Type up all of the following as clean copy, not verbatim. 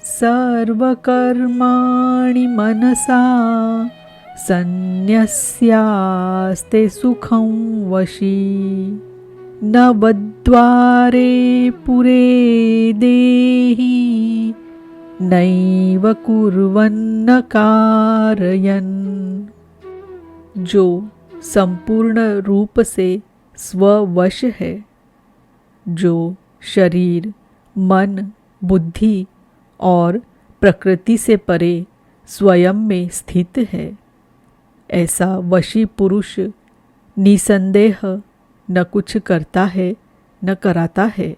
सर्वकर्माणि मनसा सन्न्यस्यास्ते सुखं वशी नवद्वारे पुरे देहि नैव कुर्वन्न कारयन्। जो संपूर्ण रूप से स्ववश है, जो शरीर, मन, बुद्धि और प्रकृति से परे स्वयं में स्थित है, ऐसा वशी पुरुष निसंदेह न कुछ करता है न कराता है।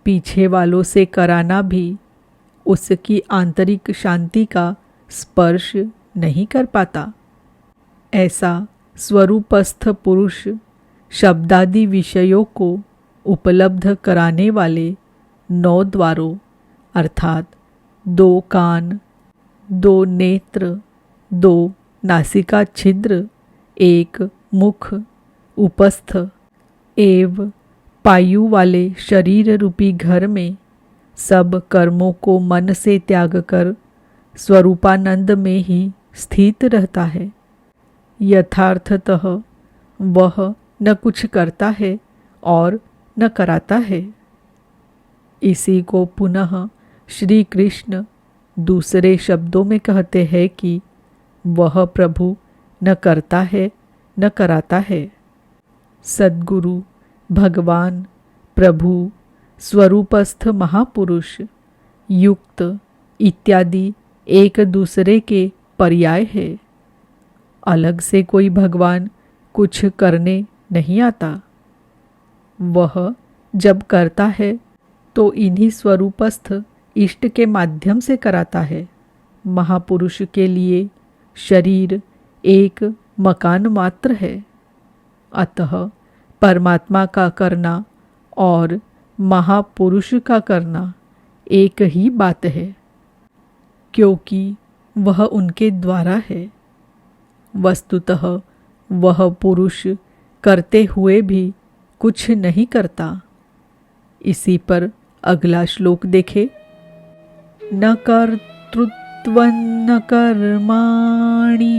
पीछे वालों से कराना भी उसकी आंतरिक शांति का स्पर्श नहीं कर पाता। ऐसा स्वरूपस्थ पुरुष शब्दादि विषयों को उपलब्ध कराने वाले 9 द्वारों अर्थात 2 कान, 2 नेत्र, 2 नासिका छिद्र, 1 मुख, उपस्थ एव पायु वाले शरीर रूपी घर में सब कर्मों को मन से त्याग कर स्वरूपानंद में ही स्थित रहता है। यथार्थतः वह न कुछ करता है और न कराता है। इसी को पुनः श्री कृष्ण दूसरे शब्दों में कहते हैं कि वह प्रभु न करता है न कराता है। सद्गुरु, भगवान, प्रभु, स्वरूपस्थ महापुरुष, युक्त इत्यादि एक दूसरे के पर्याय है। अलग से कोई भगवान कुछ करने नहीं आता। वह जब करता है तो इन्हीं स्वरूपस्थ इष्ट के माध्यम से कराता है। महापुरुष के लिए शरीर एक मकान मात्र है। अतः परमात्मा का करना और महापुरुष का करना एक ही बात है, क्योंकि वह उनके द्वारा है। वस्तुतः वह पुरुष करते हुए भी कुछ नहीं करता। इसी पर अगला श्लोक देखे। न कर्तृत्वं न कर्माणि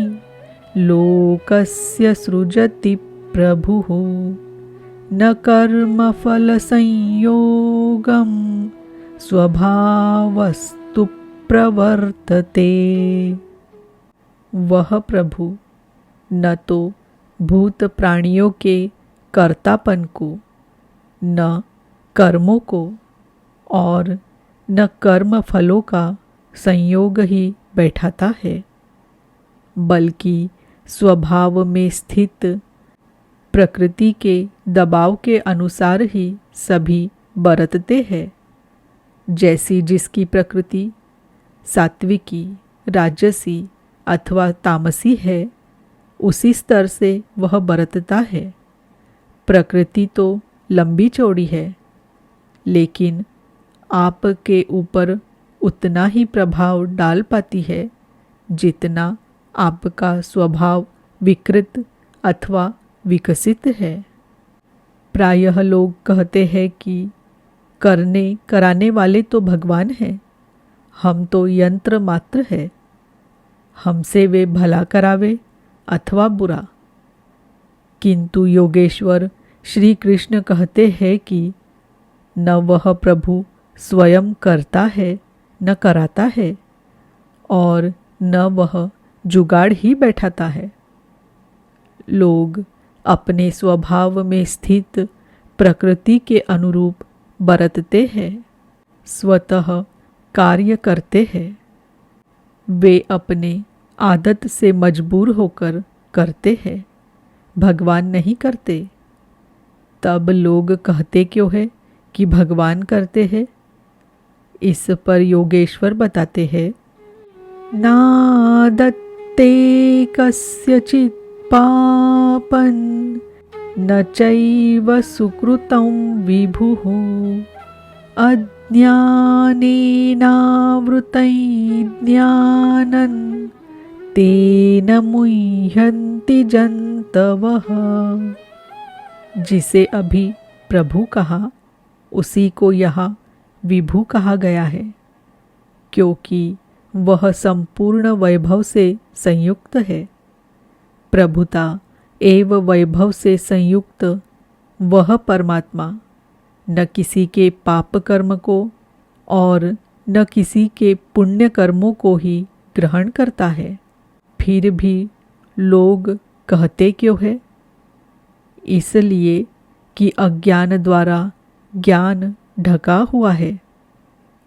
लोकस्य सृजति प्रभुः न कर्मफलसंयोगं स्वभावस्तु प्रवर्तते। वह प्रभु न तो भूत प्राणियों के कर्तापन को, न कर्मों को और न कर्म फलों का संयोग ही बैठाता है, बल्कि स्वभाव में स्थित प्रकृति के दबाव के अनुसार ही सभी बरतते हैं। जैसी जिसकी प्रकृति सात्विकी, राजसी अथवा तामसी है, उसी स्तर से वह बरतता है। प्रकृति तो लंबी चौड़ी है, लेकिन आपके ऊपर उतना ही प्रभाव डाल पाती है जितना आपका स्वभाव विकृत अथवा विकसित है। प्रायः लोग कहते हैं कि करने कराने वाले तो भगवान हैं, हम तो यंत्र मात्र है, हमसे वे भला करावे अथवा बुरा। किंतु योगेश्वर श्री कृष्ण कहते हैं कि न वह प्रभु स्वयं करता है न कराता है और न वह जुगाड़ ही बैठाता है। लोग अपने स्वभाव में स्थित प्रकृति के अनुरूप बरतते हैं, स्वतः कार्य करते हैं। वे अपने आदत से मजबूर होकर करते हैं, भगवान नहीं करते। तब लोग कहते क्यों है कि भगवान करते हैं? इस पर योगेश्वर बताते हैं, नादत्ते कस्यचित् पापं न चैव सुकृतं विभुः अज्ञानेनावृतं ज्ञानं तेन मुह्यन्ति जन्तवः। जिसे अभी प्रभु कहा, उसी को यहाँ विभु कहा गया है, क्योंकि वह संपूर्ण वैभव से संयुक्त है। प्रभुता एवं वैभव से संयुक्त वह परमात्मा न किसी के पाप कर्म को और न किसी के पुण्य कर्मों को ही ग्रहण करता है। फिर भी लोग कहते क्यों है? इसलिए कि अज्ञान द्वारा ज्ञान ढका हुआ है।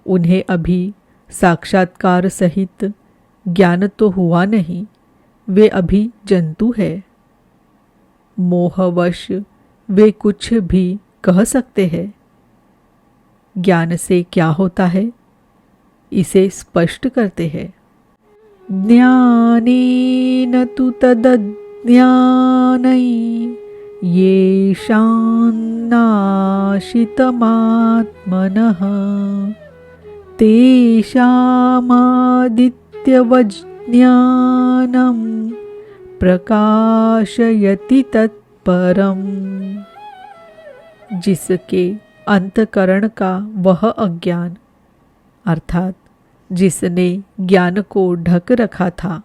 उन्हें अभी साक्षात्कार सहित ज्ञान तो हुआ नहीं, वे अभी जंतु है। मोहवश वे कुछ भी कह सकते हैं। ज्ञान से क्या होता है, इसे स्पष्ट करते हैं। ज्ञानेन तु तदज्ञानै येषां नाशितमात्मनः तेषामादित्यवज्ञानं प्रकाशयति तत्परम्। जिसके अंतकरण का वह अज्ञान अर्थात जिसने ज्ञान को ढक रखा था,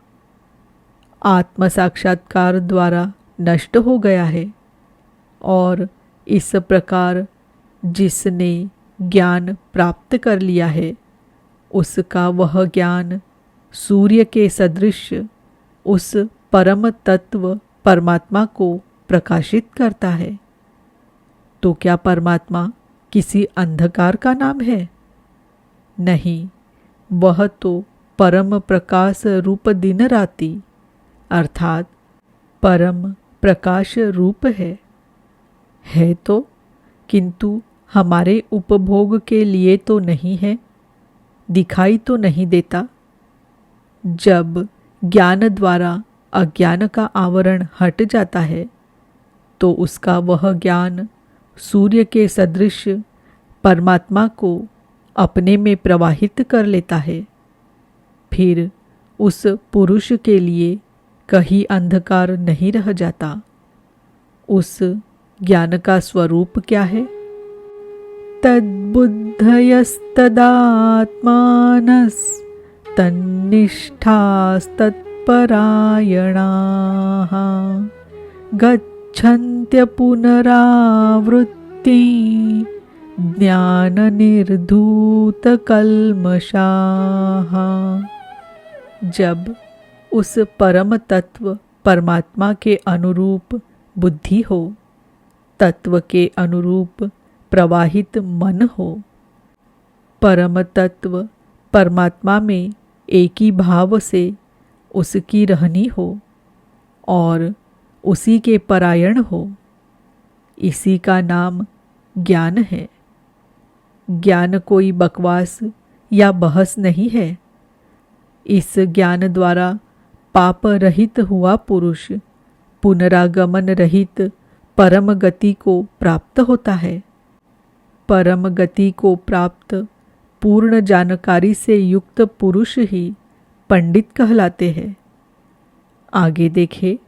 आत्म साक्षात्कार द्वारा नष्ट हो गया है। और इस प्रकार जिसने ज्ञान प्राप्त कर लिया है, उसका वह ज्ञान सूर्य के सदृश उस परम तत्व परमात्मा को प्रकाशित करता है। तो क्या परमात्मा किसी अंधकार का नाम है? नहीं, वह तो परम प्रकाश रूप दिन राति अर्थात परम प्रकाश रूप है तो, किंतु हमारे उपभोग के लिए तो नहीं है, दिखाई तो नहीं देता। जब ज्ञान द्वारा अज्ञान का आवरण हट जाता है, तो उसका वह ज्ञान सूर्य के सदृश परमात्मा को अपने में प्रवाहित कर लेता है। फिर उस पुरुष के लिए कहीं अंधकार नहीं रह जाता। उस ज्ञान का स्वरूप क्या है? तन्निष्ठास्तत्परायणाः गच्छन्त्य पुनरावृत्ति ज्ञान निर्धूत कल्मषाः। जब उस परम तत्व परमात्मा के अनुरूप बुद्धि हो, तत्व के अनुरूप प्रवाहित मन हो, परम तत्व परमात्मा में एक ही भाव से उसकी रहनी हो और उसी के परायण हो, इसी का नाम ज्ञान है। ज्ञान कोई बकवास या बहस नहीं है। इस ज्ञान द्वारा पाप रहित हुआ पुरुष पुनरागमन रहित परम गति को प्राप्त होता है। परम गति को प्राप्त पूर्ण जानकारी से युक्त पुरुष ही पंडित कहलाते हैं। आगे देखें।